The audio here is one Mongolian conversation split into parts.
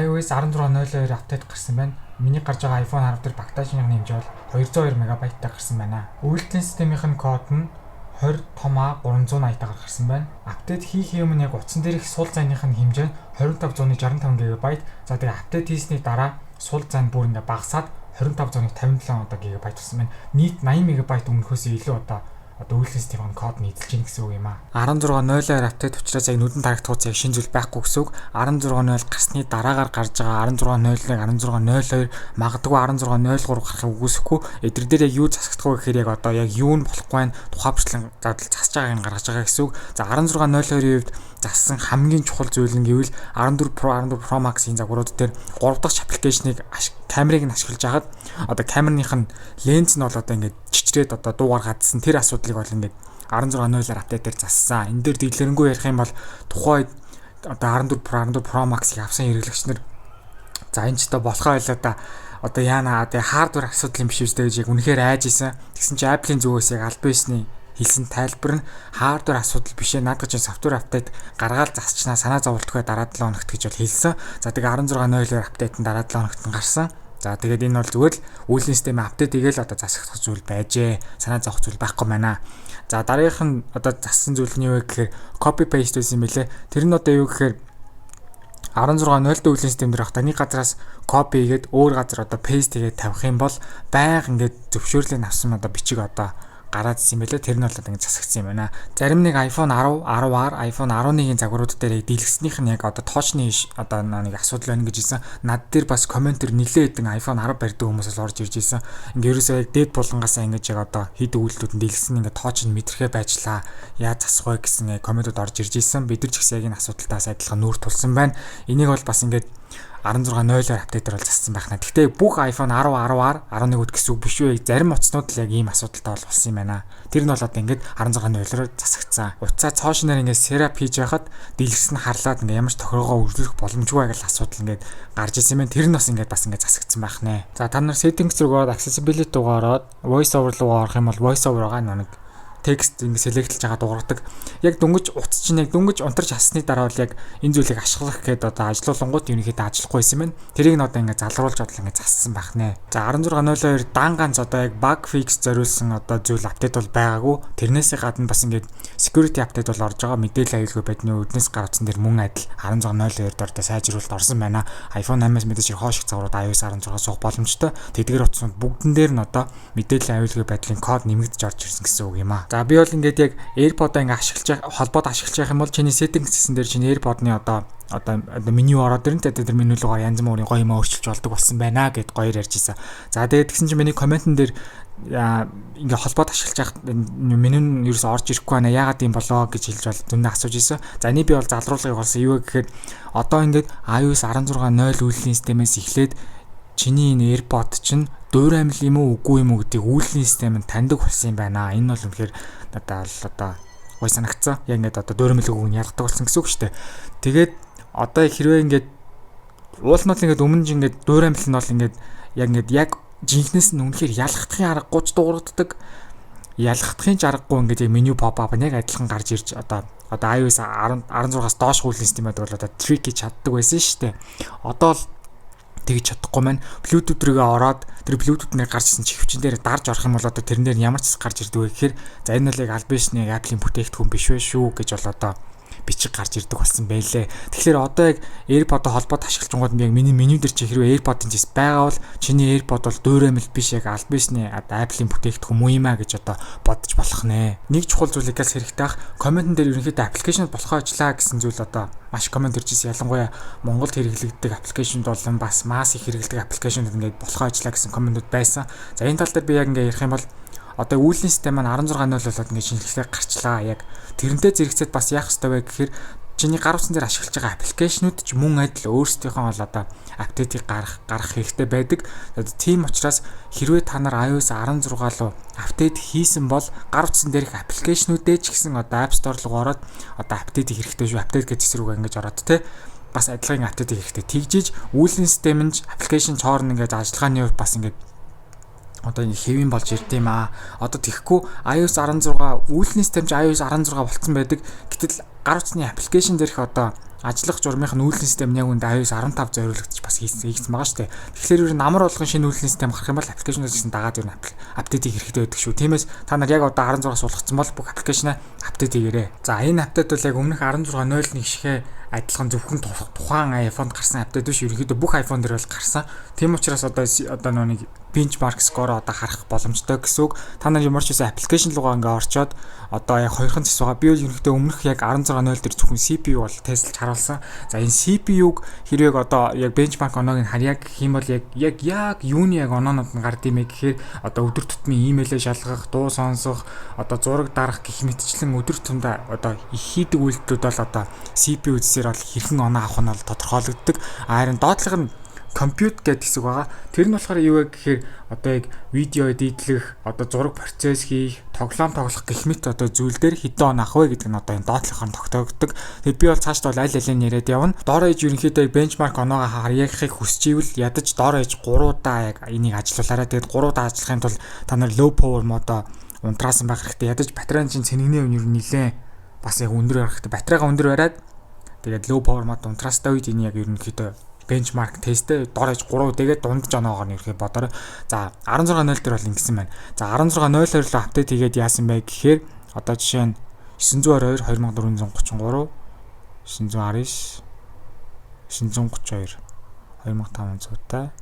iOS 16.02 апдейт гарсан байна. Миний гарч байгаа iPhone 10 дээр багтаажны хэмжээ бол 202 MB гарсан байна. Үйлдвэрлэлийн системийн код нь 20.380-аар гарсан байна. Апдейт хийх юм нь яг утсан дээрх сул зайных нь хэмжээ нь 25.65 GB. За тэгээ апдейт хийсний дараа сул зай бүр ингээ багасаад 25.57 GB болсон байна. Нийт 80 MB өмнөхөөс илүү одоо үйлдвэрлэлийн системийн код нийцэлж гин гэсэн үг юм аа. 16.02 апдейт учраас яг нүдэн тарагдах яг шинэ зүйл байхгүй гэсэн үг. 16.0 гарсны дараагаар гарч байгаа 16.01, 16.02 магадгүй 16.03 гарахыг үгүйсэхгүй. Эдгээр дээр яг юу засагдах вэ гэхээр яг одоо яг юу нь болохгүй байна. Тухайвчлан задал засаж байгааг нь гаргаж байгаа гэсэн үг. За 16.02-ийн хувьд зассан хамгийн чухал зүйл нь гэвэл 14 Pro, 14 Pro Max-ийн загварууд дээр 3 дахь аппликейшнийг камерыг нь ашиглаж хагаад одоо камерных нь ленз нь бол одоо ингээд чичрээд одоо дуугаар гадсан тэр асуудлыг бол ингээд 16.0-аар апдейтээр зассан. Энэ дээр дэглэрэнгүй ярих юм бол тухайд одоо 14 Pro, 14 Pro Max-ыг авсан хэрэглэгч нар за энэ ч одоо болохоо байлаа да. Одоо яана тэгээ хардвер асуудал юм биш үстэй гэж яг үнэхээр айж исэн. Тэгсэн чинь Apple-ийн зүгээс яг аль бисны хэлсэн тайлбар нь хардвер асуудал биш ээ. Наадах чинь софтвер апдейт гаргаад засчнаа санаа зовлтгүй дараа 7 хоногт гэж бол хэлсэн. За тэгээ 16.0-аар апдейт нь дараа 7 хоногт нь гарсан. За тэгээд энэ бол зүгээр л үйлдвэрлэлийн системийн апдейт хийгээл одоо засагдах зүйл байжээ. Санаа зовох зүйл байхгүй байна. За дараагийнх нь одоо зассан зүйл нь юу вэ гэхээр copy paste байсан юм билэ. Тэр нь одоо юу гэхээр 16.0 дэх үйлдвэрлэлийн систем дээр нэг газараас copy хийгээд өөр газар одоо paste хийгээд тавих юм бол байнга ингээд зөвшөөрлийг авсан одоо бичиг одоо гараад ирсэн юм байлээ. Тэр нь бол одоо ингэ засагдсан юм байна. Зарим нэг iPhone 10, 10R, iPhone 11-ийн загварууд дээр дийлгэснийх нь яг одоо тоочны одоо нэг асуудал байна гэж хэлсэн. Над дээр бас комментэр нилээ хэдэн iPhone 10 барьдаг хүмүүс л орж ирж ирсэн. Ингээ ерөөсөө яг дээд булангаасаа ингэж яг одоо хэд үйлдэлүүд нь дийлгсэн ингээ тооч нь мэдрэхээ байжлаа. Яаж засах вэ гэсэн комментууд орж ирж ирсэн. Бид нар ч гэсэн яг энэ асуудалтаас адилхан нүүр тулсан байна. Энийг бол бас ингээ 16.0-аар апдейтер бол зассан байна. Гэхдээ бүх iPhone 10, 10R, 11-үүд гэсэн үг биш үү? Зарим утаснууд л яг ийм асуудалтай болсон юм байна. Тэр нь бол одоо ингээд 16.0-оор засагдсан. Утсаа цоошноор ингээд серап хийж байхад дийлгэсэн харлаад ингээд ямар ч тохиргоо үргэлжлэх боломжгүй байгаад асуудал ингээд гарч ирсэн юм. Тэр нь бас ингээд засагдсан байх нэ. За та нар settings руу ороод accessibility руу ороод voice over руу орох юм бол voice over байгаа нэг текст ингэ селектлж байгаа дуурдаг. Яг дөнгөж утас чинь яг дөнгөж унтарч хасны дараа бол яг энэ зүйлийг ашиглах гээд одоо ажилуулангууд ерөнхийдөө ажиллахгүй байсан юм. Тэрийг нь одоо ингэ залруулж бодлоо ингэ зассан байх нэ. За 16.02 дан ганц одоо яг bug fix зориулсан одоо зүйл апдейт бол байгаагүй. Тэрнээсээ гадна бас ингэ security апдейт бол орж байгаа. Мэдээлэл аюулгүй байдлын үүднээс гаргасан дэр мөн адил 16.02 дээр одоо сайжруулалт орсон байна. iPhone 8-аас мэдээж хоошиг загварууд iOS 16 суух боломжтой. Тэдгээр утсууд бүгдэн дээр нь одоо мэдээлэл аюулгүй байдлын код нэмэгдэж орж ирсэн гэсэн үг юм аа. За би бол ингээд яг AirPod-аа ингээд ашиглаж холбоод ашиглаж байх юм бол чиний settings гэсэн дээр чиний AirPod-ны одоо меню ороод ирэн тэр меню руугаа янз бүрийн гоё юм өөрчилж болдог болсон байна гэд гоёор ярьж исэн. За тэгээд тэгсэн чинь миний комментэн дээр ингээд холбоод ашиглаж байх меню нь ерөөсөөр орж ирэхгүй байна. Яагаад юм болоо гэж хэлж бол дүнээ асууж исэн. За энийг би бол залруулгыг болсон юу гэхээр одоо ингээд iOS 16.0 үйлдвэрлэлийн системээс эхлээд чиний энэ AirPod чинь дөөр амил юм уу үгүй юм уу гэдгийг үйлдвэрлэлийн систем нь таньдаг болсон юм байна. Энэ бол үнэхээр одоо гой санагдсан. Яг ингээд одоо дөөр амил үгүй нь ялгадаг болсон гэсэн үг шүү дээ. Тэгээд одоо хэрвээ ингээд уулнууд ингээд өмнө нь ингээд дөөр амил нь бол ингээд яг жинхнээс нь үнэхээр ялгахдахын аргагүй ч дуурддаг. Ялгахдахын ч аргагүй ингээд яг меню pop up яг адилхан гарч ирж одоо iOS 16-аас доош үйлдвэрлэлийн системүүд бол одоо trick хийж чаддаг байсан шүү дээ. Одоо л тэгж чадахгүй маань Bluetooth рүүгээ ороод тэр Bluetooth-ыг гарч ирсэн чихвчин дээр дарж орох юм бол одоо тэрэн дээр ямар ч гарч ирдэг вэ гэхээр за энэ бол яг альбишны Apple-ийн бүтээгдэхүүн биш вэ шүү гэж бол одоо бичиг гарч ирдэг болсон байлээ. Тэгэхээр одоо яг AirPod-ой холбоод ашиглаж би яг миний меню дээр чи хэрвээ AirPod-ын зэс байгаа бол чиний AirPod бол дөөр амил биш яг альбишны Apple-ийн бүтээгдэхүүн муу юм а гэж одоо бодож болох нэ. Нэг чухал зүйлийг бас хэрэгтэй ах. Комментэн дээр ерөнхийдөө аппликейшн болохоо ажиллаа гэсэн зүйл одоо маш коммент иржсэн. Ялангуяа Монголд хэрэглэгддэг аппликейшнд бол бас масс их хэрэглэдэг аппликейшнд ингээд болохоо ажиллаа гэсэн комментууд байсан. За энэ тал дээр би яг ингээд ярих юм бол одоо үйлдвэрлэлийн систем маань 16.0 болоод ингээд шинжилгээ гарчлаа. Яг тэрнтэй зэрэгцээд бас яах ёстой вэ гэхээр чиний гар утсан дээр ашиглаж байгаа аппликейшнүүд ч мөн адил өөрсдийнхөө бол одоо апдейтыг гаргах хэрэгтэй байдаг. Тийм учраас хэрвээ та нар iOS 16 руу апдейт хийсэн бол гар утсан дээрх аппликейшнүүдээ ч гэсэн одоо App Store руу ороод одоо апдейтийг хэрэгтэй шүү. Апдейт гэж зэрэг ингэж ороод те бас адилхан апдейтийг хэрэгтэй. Тэгжиж үйлдвэрлэлийн систем нь аппликейшн хооронд ингэж ажиллагааны хувьд бас ингэж одоо энэ хэвэн болж ирд юм аа. Одоо тэгэхгүй iOS 16 үйлдвэрлэлийн систем ч iOS 16 болцсон байдаг. Гэтэл гар утасны аппликейшн дээрх одоо ажиллах журмынх нь үйлдвэрлэлийн систем яг үндэ iOS 15 зориулагдчих бас хийсэн байгаа шүү дээ. Тэгэхээр ер нь намар болгон шинэ үйлдвэрлэлийн систем гарах юм бол аппликейшнээс гэсэн дагаад ер нь апдейтийг хэрэгтэй байдаг шүү. Тиймээс та нар яг одоо 16 суулгацсан бол бүх аппликейшнаа апдейт хийгээрэй. За энэ апдейт бол яг өмнөх 16.0-ны гişгээ адилхан зөвхөн тухайн iPhone-д гарсан апдейт биш. Ерөнхийдөө бүх iPhone дээр бол гарсан. Тийм учраас одоо нэг benchmark score одоо харах боломжтой гэсэн үг. Та нар ямар ч байсан аппликейшн руугаа ингээ орчоод одоо яг хоёрхан зэс байгаа. Би бол ерөнхийдөө өмнөх яг 16.0 дээр зөвхөн CPU бол тестэлж харуулсан. За энэ CPU-г хэрвээ одоо яг benchmark оноог нь харьяа гэх юм бол яг юуны яг оноонод нь гард юм гэхээр одоо өдөр тутмын имэйлээ шалгах, дуу сонсох, одоо зураг дарах гэх мэтчлэн өдөр тутамдаа одоо их хийдэг үйлдэлүүд бол одоо CPU үзсээр бол хэрхэн оноо авах нь бол тодорхойлогддог. Харин доотлох нь compute гэдэг хэсэг байгаа. Тэр нь болохоор юу вэ гэхээр одоо яг видео эдитлэх, одоо зураг процесс хийх, тоглоом тоглох гэх мэт одоо зүйл дээр хэдэн он авах вэ гэдэг нь одоо энэ доотлохоор тогтоогддог. Тэгээд би бол цаашдаа бол аль алийг яриад явна. Доороо иж ерөнхийдөө benchmark оноогоо харьяахыг хүсчихвэл ядаж доороо иж 3 удаа яг энийг ажиллуулаарай. Тэгээд 3 удаа ажиллахын тулд та нар low power модо унтраасан байх хэрэгтэй. Ядаж батарейн чинь цэнэгний өвнөр нилээн бас яг өндөр байх хэрэгтэй. Батарейгаа өндөр бариад тэгээд low power мод унтраастай үед энэ яг ерөнхийдөө benchmark тесттэй доорож 3 тэгээд дундаж оноогоор нь ирэхэд бодорой. За 16.0 дээр бол ингэсэн байна. За 16.0 руу апдейт хийгээд яасан бэ гэхээр одоо жишээ нь 922 2433 919 932 2500 та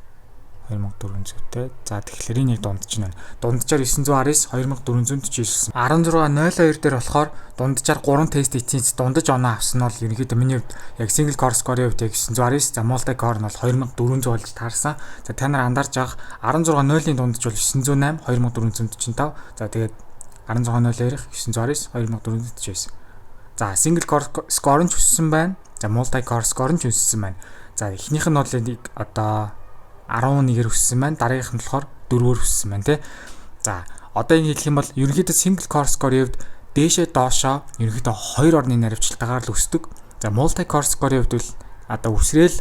2400 та. За тэгэхээр энийг дундаж байна. Дунджаар 919 2449 16.02 дээр болохоор дунджаар 3 тест эцсийн дундаж оноо авсан нь бол ерөнхийдөө миний хувьд яг single core score-ийн хувьд яг 919, за multi core нь бол 2400 болж таарсан. За та нар андарч авах 16.0-ийн дундаж бол 908 2445. За тэгээд 16.0 ярих 919 2449. За single core score нь ч өссөн байна. За multi core score нь ч өссөн байна. За эхнийх нь бол одоо 11-ээр өссөн байна. Дараагийнх нь болохоор 4-өөр өссөн байна тий. За одоо ингэ хэлэх юм бол ерөнхийдөө single core score-ийн хувьд дээшээ доошоо ерөнхийдөө 2 орны наривчлалтаагаар л өсдөг. За multi core score-ийн хувьд бол одоо үсрээл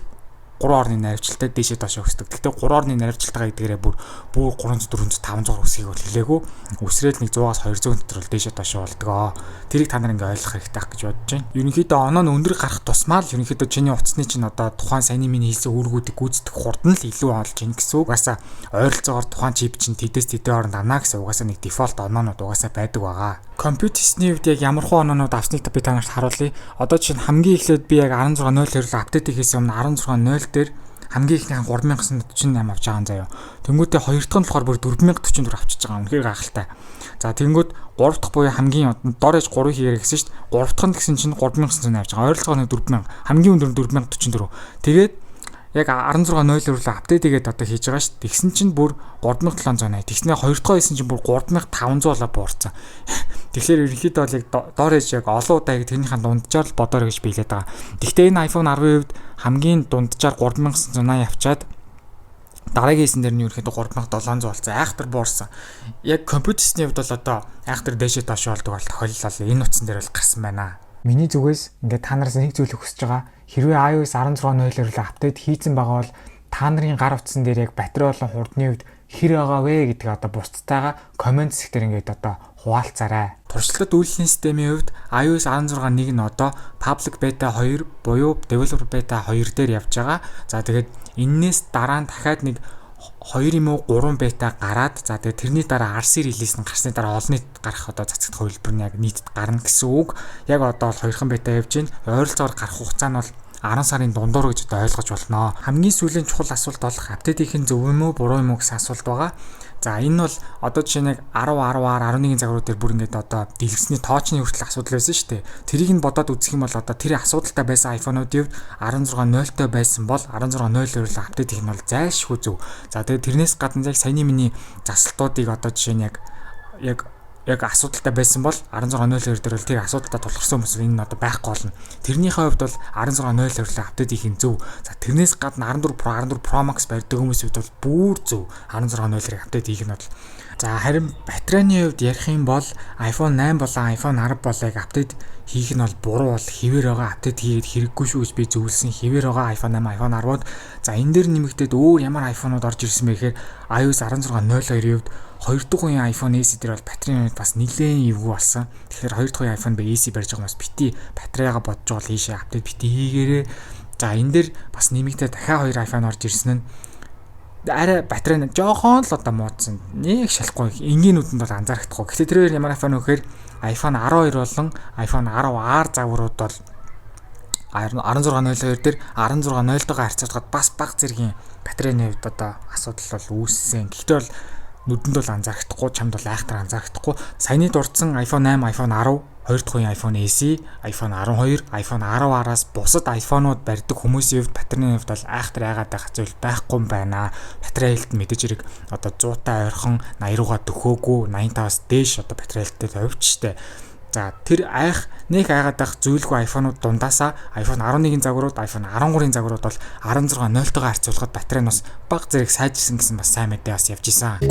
3 орны наривчлалтай дээшээ доошоо өсдөг. Гэхдээ 3 орны наривчлалтаа гэдгээрээ бүр 300 400 500 өсөхийг бол хэлээгүй. Үсрээл нэг 100-аас 200 дотор л дээшээ доошоо болдгоо. Тэрийг та нар ингээ ойлгох хэрэгтэй гэж бодож байна. Ерөнхийдөө оноо нь өндөр гарах тусмаа л ерөнхийдөө чиний утасны чинь одоо тухайн саяны миний хэлсэн үүргүүдийг гүйцэтгэх хурд нь л илүү олж ийн гэсэн үг. Угаасаа ойролцоогоор тухайн чип чинь тэдэс тэдэн оронд авна гэсэн угаасаа нэг дефолт оноонууд угаасаа байдаг байгаа. Компьютерсний хувьд яг ямар хуу оноонууд авсныг би та нарт харуулъя. Одоо чинь хамгийн эхлээд би яг 16.0 хэрэг апдейт хийхээс өмнө 16.0 дээр хамгийн ихнийх нь 3948 авч байгаа заяа. Тэнгүүтээ хоёр дахь нь болохоор бүр 4044 авчиж байгаа. Үнэхээр гайхалтай. За тэнгүүд 3 дахь буюу хамгийн доорож 3 хийгээрэй гэсэн чинь 3 дахь нь гэсэн чинь 3908 авч байгаа. Ойролцоогоор нэг 4000. Хамгийн өндөр нь 4044. Тэгээд яг 16.0 руу апдейт хийгээд одоо хийж байгаа шүү дээ. Тэгсэн чинь бүр 3780. Тэгснээ 2 дахь байсан чинь бүр 3500 буурсан. Тэгэхээр ерөнхийдөө бол яг доорож яг олон удаа яг тэрнийхэн дунджаар л бодоорой гэж биелээд байгаа. Гэхдээ энэ iPhone 10-ийн хувьд хамгийн дунджаар 3980 авчаад дараагийнсэн дээр нь ерөнхийдөө 3700 болсон. Айхтар буурсан. Яг компьютерсний хувьд бол одоо айхтар дээшээ доош болдог бол тохиолдол энэ утсан дээр бол гарсан байна. Миний зүгээс ингээд та нараас нэг зүйл хүсэж байгаа. Хэрвээ iOS 16.0 руу апдейт хийсэн байгаа бол та нарын гар утсан дээр яг батарей болон хурдны хувьд хэр байгаа вэ гэдэг одоо бусдтайгаа комент сэгээр ингээд одоо хуваалцаарай. Туршлагат үйлдвэрлэлийн системийн хувьд iOS 16.1 нь одоо Public Beta 2 буюу Developer Beta 2 дээр явж байгаа. За тэгээд энээс дараа нь дахиад нэг 2 юм уу 3 бета гараад за тэгээд тэрний дараа RC релиз нь гарсны дараа олон нийт гарах одоо цацагт хувилбар нь яг нийтэд гарна гэсэн үг. Яг одоо бол 2хан бета явж байна. Ойролцоогоор гарах хугацаа нь бол 10 сарын дундуур гэж одоо ойлгож болно. Хамгийн сүүлийн чухал асуулт болох апдейт хийх нь зөв юм уу буруу юм уу гэсэн асуулт байгаа. За энэ бол одоо жишээ нь 10-10-аар 11 загварууд дээр бүр ингээд одоо дэлгэсний тоочны хүртэл асуудал байсан шүү дээ. Тэрийг нь бодоод үзэх юм бол одоо тэр асуудалтай байсан iPhone-уудын хувьд 16.0-той байсан бол 16.0 руу апдейт хийх нь бол зайлшгүй зөв. За тэгээд тэрнээс гадна яг саяны миний засалтуудыг одоо жишээ нь яг асуудалтай байсан бол 16.0 дээр бол тэр асуудалтай тулгарсан хүмүүс энэ нь одоо байхгүй болно. Тэрнийхээ хувьд бол 16.0 руу апдейт хийх нь зөв. За тэрнээс гадна 14 Pro, 14 Pro Max барьдаг хүмүүсийн хувьд бол бүр зөв 16.0-ыг апдейт хийх нь бол. За харин батарейны хувьд ярих юм бол iPhone 8 болон iPhone 10 болыг апдейт хийх нь бол буруу бол хэвээр байгаа апдейт хийгээд хэрэггүй шүү гэж би зөвлөсөн. Хэвээр байгаа iPhone 8, iPhone 10-ууд. За энэ дээр нэмэгдээд өөр ямар iPhone-ууд орж ирсэн бэ гэхээр iOS 16.02-ийн хувьд 2 дахь үеийн iPhone SE дээр бол батарейн хувьд бас нэлээд эвгүй болсон. Тэгэхээр 2 дахь үеийн iPhone SE барьж байгаа хүмүүс бити батарейгаа бодож байгаа л ийшээ апдейт бити хийгээрээ. За энэ дээр бас нэмэгдээ дахиад 2 iPhone орж ирсэн нь арай батарей нь жоохон л одоо муудсан. Нэг шалахгүй энгийнүүдэнд бол анзаарахдаггүй. Гэхдээ тэрээр ямар iPhone вэхээр iPhone 12 болон iPhone 10R загварууд бол 1602 дээр 1602-тойгоо харьцуулахад бас бага зэргийн батарейны хувьд одоо асуудал бол үүссэн. Гэхдээ бол нүдэнд бол анзаарахдаггүй, чамд бол айхтар анзаарахдаггүй. Саяны дурдсан iPhone 8, iPhone 10, 2 дахь үеийн iPhone SE, iPhone 12, iPhone 10R-аас бусад iPhone-ууд барьдаг хүмүүсийн хувьд батарейны хувьд бол айхтар яагаад байх зүйл байхгүй юм байна. Батарей хэлт мэдээж хэрэг одоо 100-тай ойрхон 80 руугаа дөхөөгүй 85-аас дээш одоо батарей хэлттэй товчтой. За тэр айх нэг айгаад байх зүйлгүй iPhone-ууд дундаасаа iPhone 11-ийн загварууд, iPhone 13-ийн загварууд бол 16.0-тойгоо харьцуулахад батарей нь бас бага зэрэг сайжирсан гэсэн бас сайн мэдээ бас явж исэн.